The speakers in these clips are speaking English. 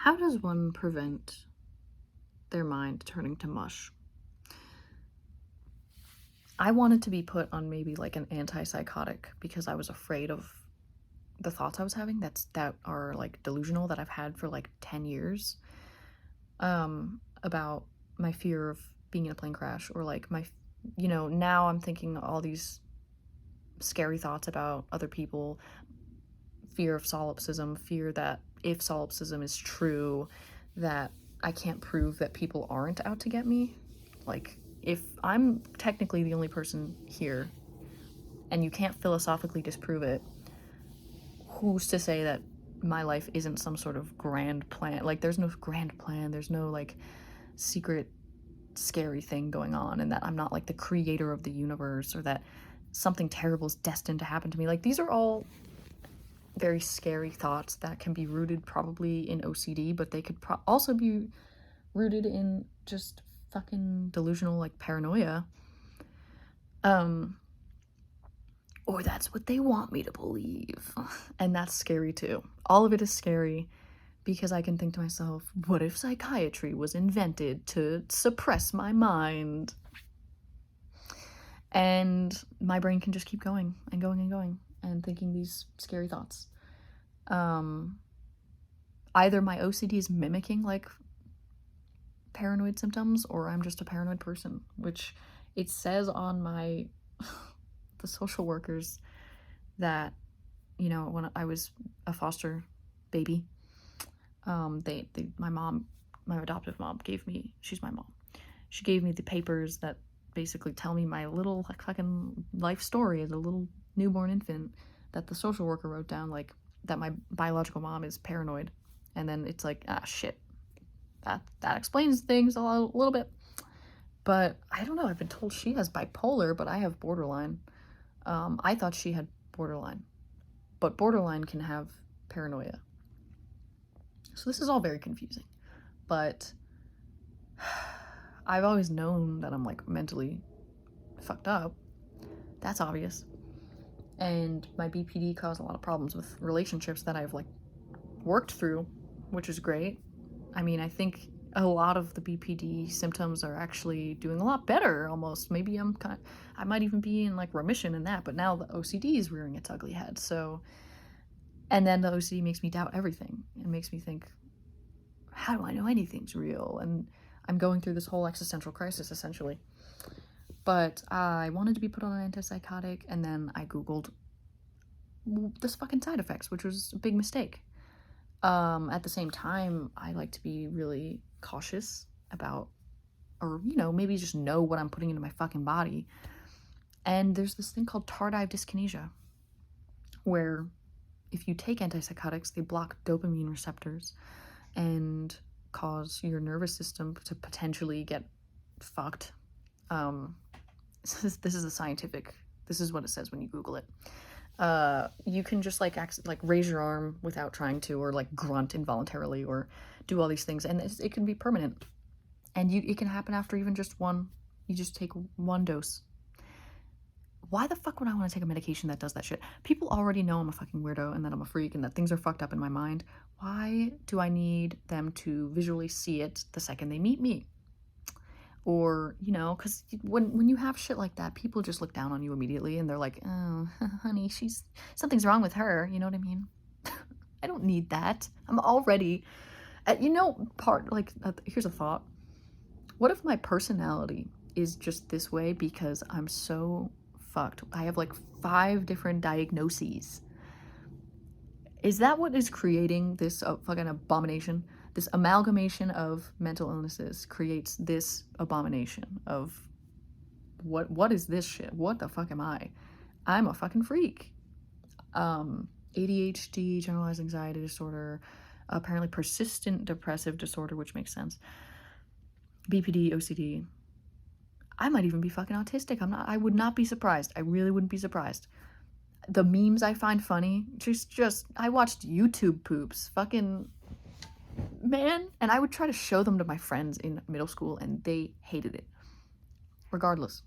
How does one prevent their mind turning to mush? I wanted to be put on maybe like an antipsychotic because I was afraid of the thoughts I was having that are like delusional that I've had for like 10 years about my fear of being in a plane crash or like now I'm thinking all these scary thoughts about other people, fear of solipsism, fear that if solipsism is true, that I can't prove that people aren't out to get me. Like, if I'm technically the only person here and you can't philosophically disprove it, who's to say that my life isn't some sort of grand plan? Like, there's no grand plan, there's no like secret scary thing going on, and that I'm not like the creator of the universe or that something terrible is destined to happen to me. Like, these are all very scary thoughts that can be rooted probably in OCD, but they could also be rooted in just fucking delusional like paranoia. Or that's what they want me to believe. And that's scary too. All of it is scary because I can think to myself, what if psychiatry was invented to suppress my mind? And my brain can just keep going and going and going and thinking these scary thoughts. Either my OCD is mimicking like paranoid symptoms or I'm just a paranoid person, which it says on my the social workers that, when I was a foster baby, my adoptive mom she's my mom, she gave me the papers that basically tell me my little like fucking life story as a little newborn infant, that the social worker wrote down like that my biological mom is paranoid, and then it's like, shit, that explains things a little bit. But I don't know, I've been told she has bipolar, but I have borderline. I thought she had borderline, but borderline can have paranoia. So this is all very confusing, but I've always known that I'm like mentally fucked up. That's obvious. And my BPD caused a lot of problems with relationships that I've like worked through, which is great. I mean, I think a lot of the BPD symptoms are actually doing a lot better almost. Maybe I might even be in like remission in that, but now the OCD is rearing its ugly head. So, and then the OCD makes me doubt everything. It makes me think, how do I know anything's real? And I'm going through this whole existential crisis essentially. But I wanted to be put on an antipsychotic, and then I Googled this fucking side effects, which was a big mistake. At the same time, I like to be really cautious about, or, maybe just know what I'm putting into my fucking body. And there's this thing called tardive dyskinesia, where if you take antipsychotics, they block dopamine receptors and cause your nervous system to potentially get fucked. This is what it says when you Google it. You can just like raise your arm without trying to, or like grunt involuntarily, or do all these things, and it can be permanent. And it can happen after even just one. You just take one dose. Why the fuck would I want to take a medication that does that shit? People already know I'm a fucking weirdo and that I'm a freak and that things are fucked up in my mind. Why do I need them to visually see it the second they meet me? Or, because when you have shit like that, people just look down on you immediately and they're like, oh, honey, something's wrong with her. You know what I mean? I don't need that. I'm already, here's a thought. What if my personality is just this way because I'm so fucked? I have like 5 different diagnoses. Is that what is creating this fucking abomination? This amalgamation of mental illnesses creates this abomination of what is this shit? What the fuck am I? I'm a fucking freak. ADHD, generalized anxiety disorder, apparently persistent depressive disorder, which makes sense. BPD, OCD. I might even be fucking autistic. I would not be surprised. I really wouldn't be surprised. The memes I find funny, I watched YouTube poops, fucking man, and I would try to show them to my friends in middle school and they hated it. Regardless.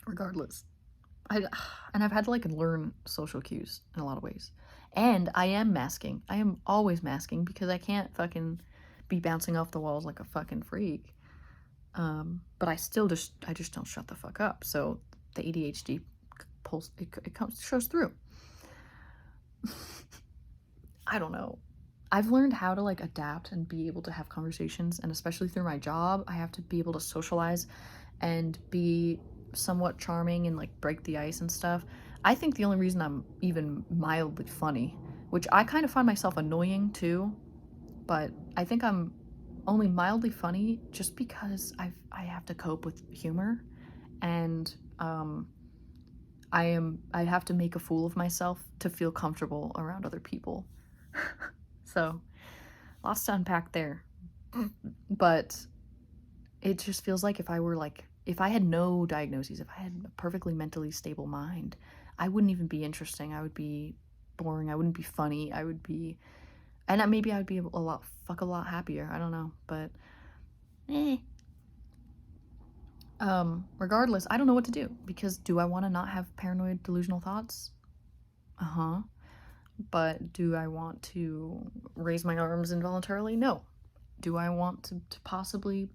And I've had to like learn social cues in a lot of ways. And I am masking. I am always masking because I can't fucking be bouncing off the walls like a fucking freak. But I just don't shut the fuck up. So the ADHD pulse, it shows through. I don't know. I've learned how to like adapt and be able to have conversations, and especially through my job, I have to be able to socialize and be somewhat charming and like break the ice and stuff. I think the only reason I'm even mildly funny, which I kind of find myself annoying too, but I think I'm only mildly funny just because I have to cope with humor, and I have to make a fool of myself to feel comfortable around other people. So, lots to unpack there. But it just feels like if I had no diagnoses, if I had a perfectly mentally stable mind, I wouldn't even be interesting. I would be boring. I wouldn't be funny. I would be, and maybe I would be a lot happier. I don't know, but eh. Regardless, I don't know what to do, because do I want to not have paranoid delusional thoughts? Uh-huh. But do I want to raise my arms involuntarily? No. Do I want to possibly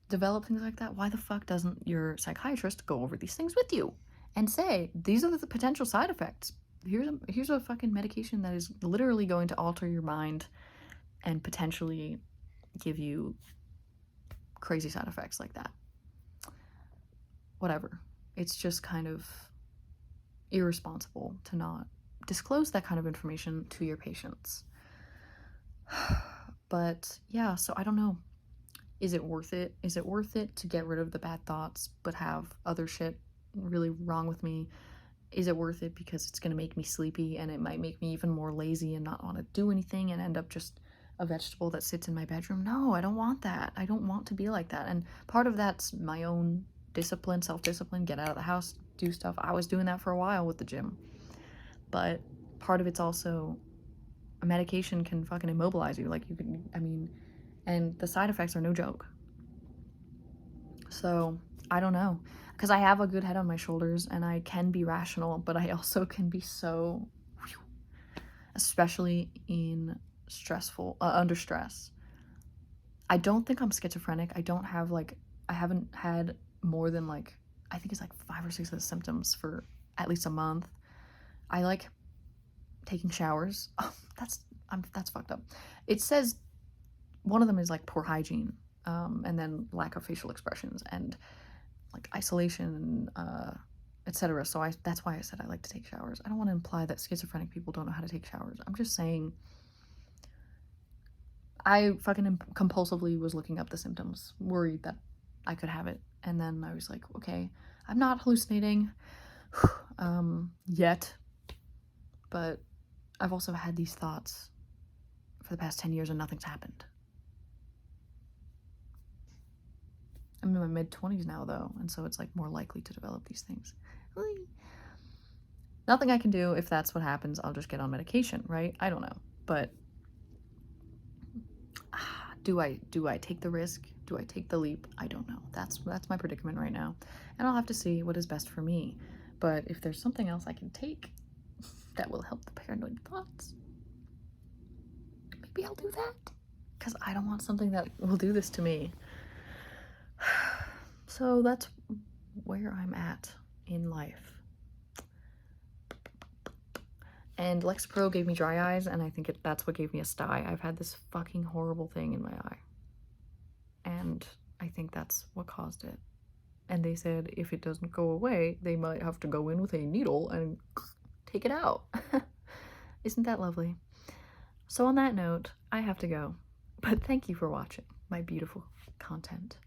develop things like that? Why the fuck doesn't your psychiatrist go over these things with you and say, these are the potential side effects? Here's a fucking medication that is literally going to alter your mind and potentially give you crazy side effects like that. Whatever. It's just kind of irresponsible to not disclose that kind of information to your patients. But yeah, so I don't know. Is it worth it? Is it worth it to get rid of the bad thoughts but have other shit really wrong with me? Is it worth it because it's going to make me sleepy and it might make me even more lazy and not want to do anything and end up just a vegetable that sits in my bedroom? No, I don't want that. I don't want to be like that. And part of that's my own discipline, self-discipline, get out of the house, do stuff. I was doing that for a while with the gym. But part of it's also a medication can fucking immobilize you. Like you can, I mean, and the side effects are no joke. So I don't know, because I have a good head on my shoulders and I can be rational, but I also can be so, especially in under stress. I don't think I'm schizophrenic. I haven't had more than I think it's 5 or 6 of the symptoms for at least a month. I like taking showers. Oh, that's fucked up. It says one of them is poor hygiene, and then lack of facial expressions and isolation, etc. So that's why I said I like to take showers. I don't want to imply that schizophrenic people don't know how to take showers. I'm just saying I fucking compulsively was looking up the symptoms, worried that I could have it, and then I was like, okay, I'm not hallucinating yet, but I've also had these thoughts for the past 10 years and nothing's happened. I'm in my mid-20s now, though, and so it's more likely to develop these things. Nothing I can do. If that's what happens, I'll just get on medication, right? I don't know. But do I take the risk? Do I take the leap? I don't know. That's my predicament right now. And I'll have to see what is best for me. But if there's something else I can take that will help the paranoid thoughts, maybe I'll do that. Because I don't want something that will do this to me. So that's where I'm at in life. And Lexapro gave me dry eyes, and I think that's what gave me a sty. I've had this fucking horrible thing in my eye. And I think that's what caused it. And they said if it doesn't go away, they might have to go in with a needle and take it out. Isn't that lovely? So on that note, I have to go. But thank you for watching my beautiful content.